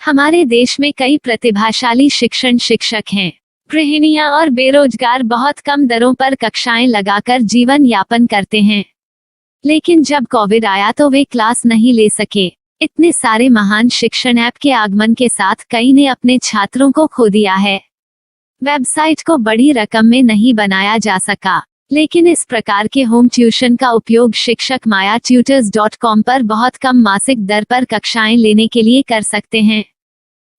हमारे देश में कई प्रतिभाशाली शिक्षण शिक्षक हैं। गृहिणियां और बेरोजगार बहुत कम दरों पर कक्षाएं लगाकर जीवन यापन करते हैं। लेकिन जब कोविड आया तो वे क्लास नहीं ले सके। इतने सारे महान शिक्षण ऐप के आगमन के साथ कई ने अपने छात्रों को खो दिया है। वेबसाइट को बड़ी रकम में नहीं बनाया जा सका, लेकिन इस प्रकार के होम ट्यूशन का उपयोग शिक्षक myatutors.com पर बहुत कम मासिक दर पर कक्षाएं लेने के लिए कर सकते हैं।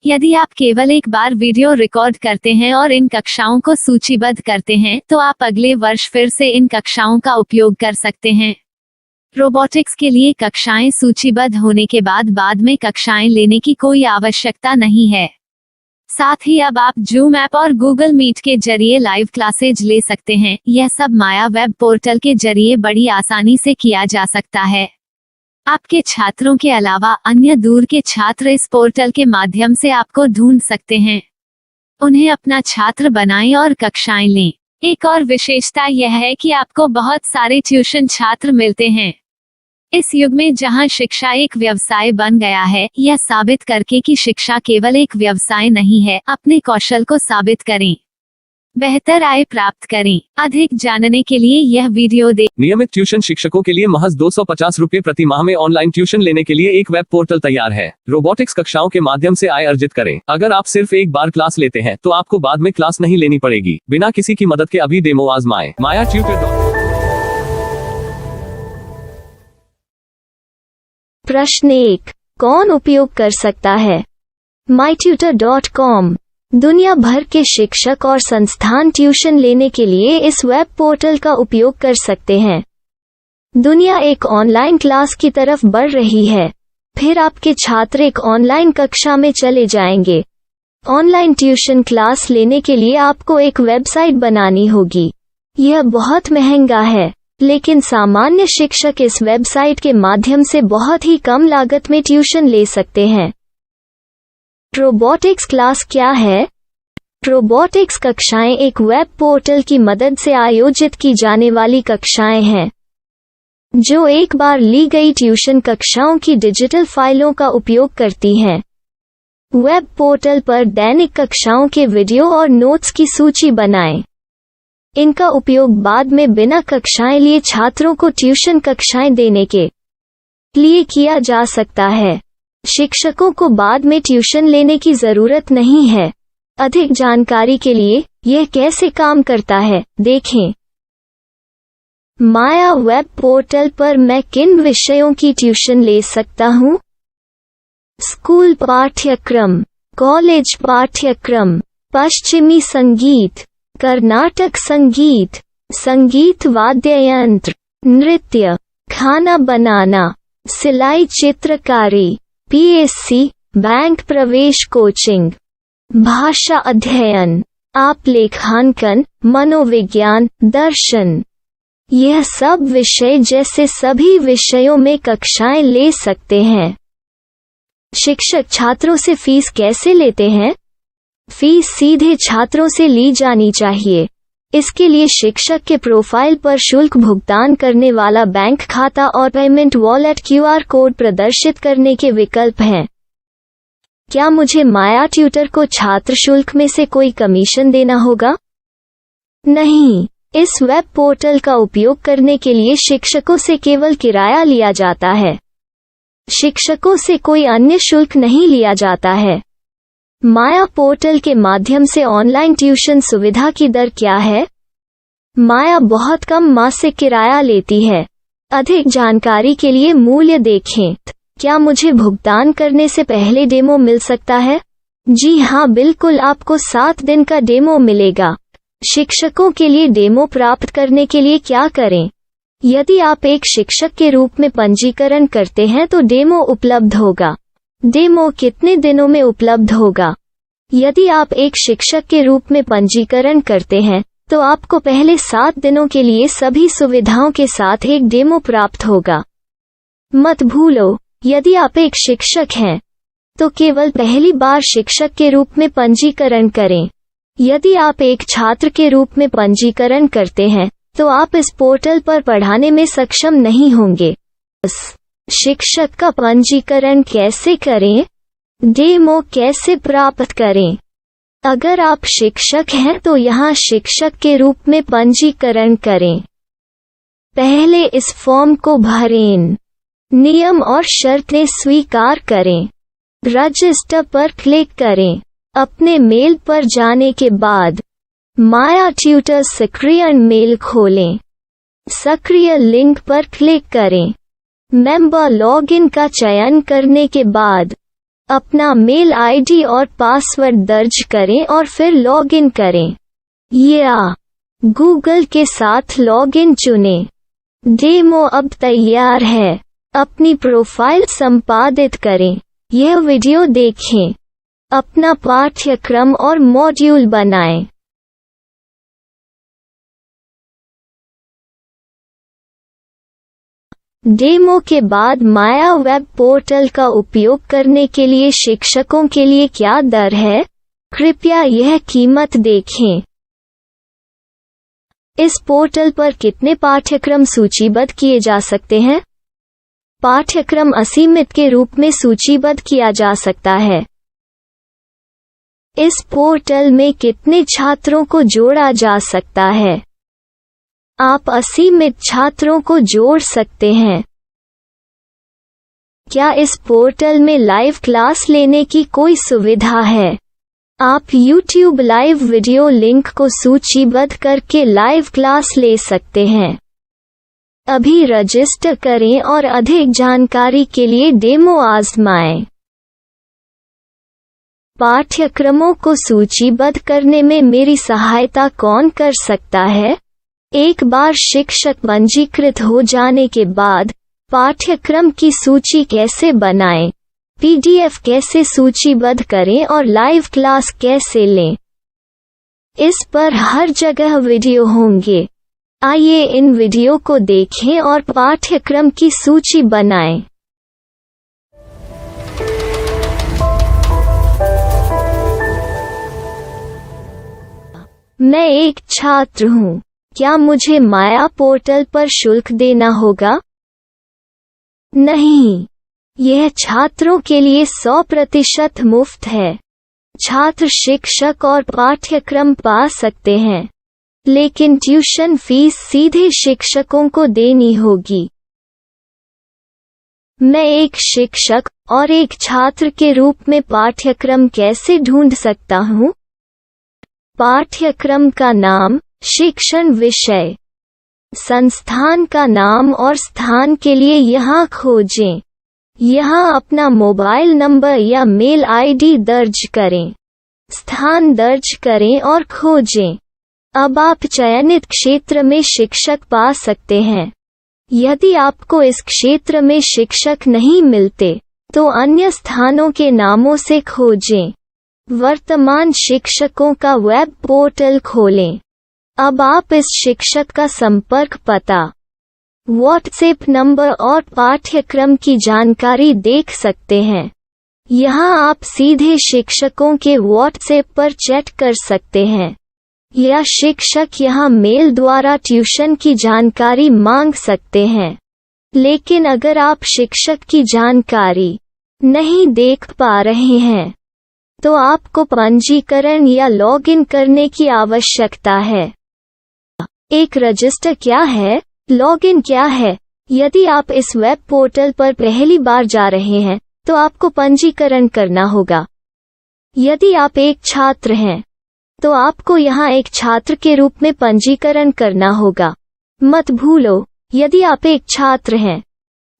यदि आप केवल एक बार वीडियो रिकॉर्ड करते हैं और इन कक्षाओं को सूचीबद्ध करते हैं तो आप अगले वर्ष फिर से इन कक्षाओं का उपयोग कर सकते हैं। रोबोटिक्स के लिए कक्षाएं सूचीबद्ध होने के बाद में कक्षाएं लेने की कोई आवश्यकता नहीं है। साथ ही अब आप जूम ऐप और गूगल मीट के जरिए लाइव क्लासेज ले सकते हैं। यह सब माया वेब पोर्टल के जरिए बड़ी आसानी से किया जा सकता है। आपके छात्रों के अलावा अन्य दूर के छात्र इस पोर्टल के माध्यम से आपको ढूंढ सकते हैं। उन्हें अपना छात्र बनाएं और कक्षाएं लें। एक और विशेषता यह है कि आपको बहुत सारे ट्यूशन छात्र मिलते हैं। इस युग में जहां शिक्षा एक व्यवसाय बन गया है, यह साबित करके कि शिक्षा केवल एक व्यवसाय नहीं है, अपने कौशल को साबित करें, बेहतर आय प्राप्त करें। अधिक जानने के लिए यह वीडियो देखें। नियमित ट्यूशन शिक्षकों के लिए महज 250 रुपए प्रति माह में ऑनलाइन ट्यूशन लेने के लिए एक वेब पोर्टल तैयार है। रोबोटिक्स कक्षाओं के माध्यम से आय अर्जित करें। अगर आप सिर्फ एक बार क्लास लेते हैं तो आपको बाद में क्लास नहीं लेनी पड़ेगी। बिना किसी की मदद के अभी डेमो आजमाएं। myatutors.com। प्रश्न 1, कौन उपयोग कर सकता है? mytutor.com दुनिया भर के शिक्षक और संस्थान ट्यूशन लेने के लिए इस वेब पोर्टल का उपयोग कर सकते हैं। दुनिया एक ऑनलाइन क्लास की तरफ बढ़ रही है। फिर आपके छात्र एक ऑनलाइन कक्षा में चले जाएंगे। ऑनलाइन ट्यूशन क्लास लेने के लिए आपको एक वेबसाइट बनानी होगी। यह बहुत महंगा है, लेकिन सामान्य शिक्षक इस वेबसाइट के माध्यम से बहुत ही कम लागत में ट्यूशन ले सकते हैं। रोबोटिक्स क्लास क्या है? रोबोटिक्स कक्षाएं एक वेब पोर्टल की मदद से आयोजित की जाने वाली कक्षाएं हैं, जो एक बार ली गई ट्यूशन कक्षाओं की डिजिटल फाइलों का उपयोग करती हैं। वेब पोर्टल पर दैनिक कक्षाओं के वीडियो और नोट्स की सूची बनाएं। इनका उपयोग बाद में बिना कक्षाएं लिए छात्रों को ट्यूशन कक्षाएं देने के लिए किया जा सकता है। शिक्षकों को बाद में ट्यूशन लेने की जरूरत नहीं है। अधिक जानकारी के लिए यह कैसे काम करता है, देखें। माया वेब पोर्टल पर मैं किन विषयों की ट्यूशन ले सकता हूँ? स्कूल पाठ्यक्रम, कॉलेज पाठ्यक्रम, पश्चिमी संगीत, कर्नाटक संगीत, संगीत वाद्य यंत्र, नृत्य, खाना बनाना, सिलाई चित्रकारी, पीएससी, बैंक प्रवेश कोचिंग, भाषा अध्ययन, आप लेखांकन, मनोविज्ञान, दर्शन। यह सब विषय जैसे सभी विषयों में कक्षाएं ले सकते हैं। शिक्षक छात्रों से फीस कैसे लेते हैं? फीस सीधे छात्रों से ली जानी चाहिए। इसके लिए शिक्षक के प्रोफाइल पर शुल्क भुगतान करने वाला बैंक खाता और पेमेंट वॉलेट क्यूआर कोड प्रदर्शित करने के विकल्प हैं। क्या मुझे माया ट्यूटर को छात्र शुल्क में से कोई कमीशन देना होगा? नहीं, इस वेब पोर्टल का उपयोग करने के लिए शिक्षकों से केवल किराया लिया जाता है। शिक्षकों से कोई अन्य शुल्क नहीं लिया जाता है। माया पोर्टल के माध्यम से ऑनलाइन ट्यूशन सुविधा की दर क्या है? माया बहुत कम मासिक किराया लेती है। अधिक जानकारी के लिए मूल्य देखें। क्या मुझे भुगतान करने से पहले डेमो मिल सकता है? जी हाँ, बिल्कुल, आपको 7 दिन का डेमो मिलेगा। शिक्षकों के लिए डेमो प्राप्त करने के लिए क्या करें? यदि आप एक शिक्षक के रूप में पंजीकरण करते हैं तो डेमो उपलब्ध होगा। डेमो कितने दिनों में उपलब्ध होगा? यदि आप एक शिक्षक के रूप में पंजीकरण करते हैं तो आपको पहले 7 दिनों के लिए सभी सुविधाओं के साथ एक डेमो प्राप्त होगा। मत भूलो, यदि आप एक शिक्षक हैं तो केवल पहली बार शिक्षक के रूप में पंजीकरण करें। यदि आप एक छात्र के रूप में पंजीकरण करते हैं तो आप इस पोर्टल पर पढ़ाने में सक्षम नहीं होंगे। शिक्षक का पंजीकरण कैसे करें? डेमो कैसे प्राप्त करें? अगर आप शिक्षक हैं तो यहाँ शिक्षक के रूप में पंजीकरण करें। पहले इस फॉर्म को भरें। नियम और शर्तें स्वीकार करें। रजिस्टर पर क्लिक करें। अपने मेल पर जाने के बाद माया ट्यूटर सक्रिय मेल खोलें। सक्रिय लिंक पर क्लिक करें। मेंबर लॉगिन का चयन करने के बाद अपना मेल आईडी और पासवर्ड दर्ज करें और फिर लॉगिन करें या गूगल के साथ लॉगिन चुनें। डेमो अब तैयार है। अपनी प्रोफाइल संपादित करें। यह वीडियो देखें। अपना पाठ्यक्रम और मॉड्यूल बनाएं। डेमो के बाद माया वेब पोर्टल का उपयोग करने के लिए शिक्षकों के लिए क्या दर है? कृपया यह कीमत देखें। इस पोर्टल पर कितने पाठ्यक्रम सूचीबद्ध किए जा सकते हैं? पाठ्यक्रम असीमित के रूप में सूचीबद्ध किया जा सकता है। इस पोर्टल में कितने छात्रों को जोड़ा जा सकता है? आप असीमित छात्रों को जोड़ सकते हैं। क्या इस पोर्टल में लाइव क्लास लेने की कोई सुविधा है? आप YouTube लाइव वीडियो लिंक को सूचीबद्ध करके लाइव क्लास ले सकते हैं। अभी रजिस्टर करें और अधिक जानकारी के लिए डेमो आजमाएं। पाठ्यक्रमों को सूचीबद्ध करने में मेरी सहायता कौन कर सकता है? एक बार शिक्षक पंजीकृत हो जाने के बाद पाठ्यक्रम की सूची कैसे बनाएं? PDF कैसे सूचीबद्ध करें और लाइव क्लास कैसे लें? इस पर हर जगह वीडियो होंगे। आइए इन वीडियो को देखें और पाठ्यक्रम की सूची बनाएं। मैं एक छात्र हूँ। क्या मुझे माया पोर्टल पर शुल्क देना होगा? नहीं, यह छात्रों के लिए 100% मुफ्त है। छात्र शिक्षक और पाठ्यक्रम पा सकते हैं, लेकिन ट्यूशन फीस सीधे शिक्षकों को देनी होगी। मैं एक शिक्षक और एक छात्र के रूप में पाठ्यक्रम कैसे ढूंढ सकता हूँ? पाठ्यक्रम का नाम, शिक्षण विषय, संस्थान का नाम और स्थान के लिए यहाँ खोजें। यहाँ अपना मोबाइल नंबर या मेल आईडी दर्ज करें। स्थान दर्ज करें और खोजें। अब आप चयनित क्षेत्र में शिक्षक पा सकते हैं। यदि आपको इस क्षेत्र में शिक्षक नहीं मिलते, तो अन्य स्थानों के नामों से खोजें। वर्तमान शिक्षकों का वेब पोर्टल खोलें। अब आप इस शिक्षक का संपर्क पता, व्हाट्सएप नंबर और पाठ्यक्रम की जानकारी देख सकते हैं। यहाँ आप सीधे शिक्षकों के व्हाट्सएप पर चैट कर सकते हैं या शिक्षक यहाँ मेल द्वारा ट्यूशन की जानकारी मांग सकते हैं। लेकिन अगर आप शिक्षक की जानकारी नहीं देख पा रहे हैं, तो आपको पंजीकरण या लॉगिन करने की आवश्यकता है। एक रजिस्टर क्या है? लॉगिन क्या है? यदि आप इस वेब पोर्टल पर पहली बार जा रहे हैं, तो आपको पंजीकरण करना होगा। यदि आप एक छात्र हैं, तो आपको यहाँ एक छात्र के रूप में पंजीकरण करना होगा। मत भूलो, यदि आप एक छात्र हैं,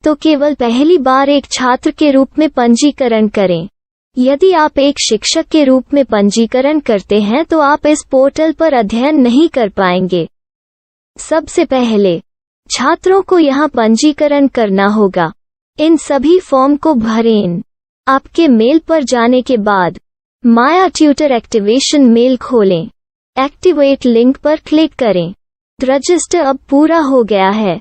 तो केवल पहली बार एक छात्र के रूप में पंजीकरण करें। यदि आप एक शिक्षक के रूप में पंजीकरण करते हैं, तो आप इस पोर्टल पर अध्ययन नहीं कर पाएंगे। सबसे पहले छात्रों को यहाँ पंजीकरण करना होगा। इन सभी फॉर्म को भरें। आपके मेल पर जाने के बाद माया ट्यूटर एक्टिवेशन मेल खोलें। एक्टिवेट लिंक पर क्लिक करें। रजिस्टर अब पूरा हो गया है।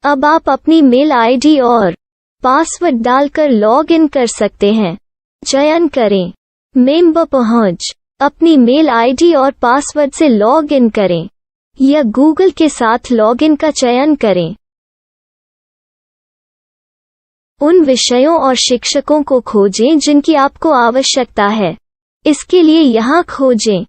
अब आप अपनी मेल आईडी और पासवर्ड डालकर लॉग इन कर सकते हैं। चयन करें मेंबर पहुंच। अपनी मेल आईडी और पासवर्ड से लॉग इन करें या गूगल के साथ लॉगिन का चयन करें। उन विषयों और शिक्षकों को खोजें जिनकी आपको आवश्यकता है। इसके लिए यहाँ खोजें।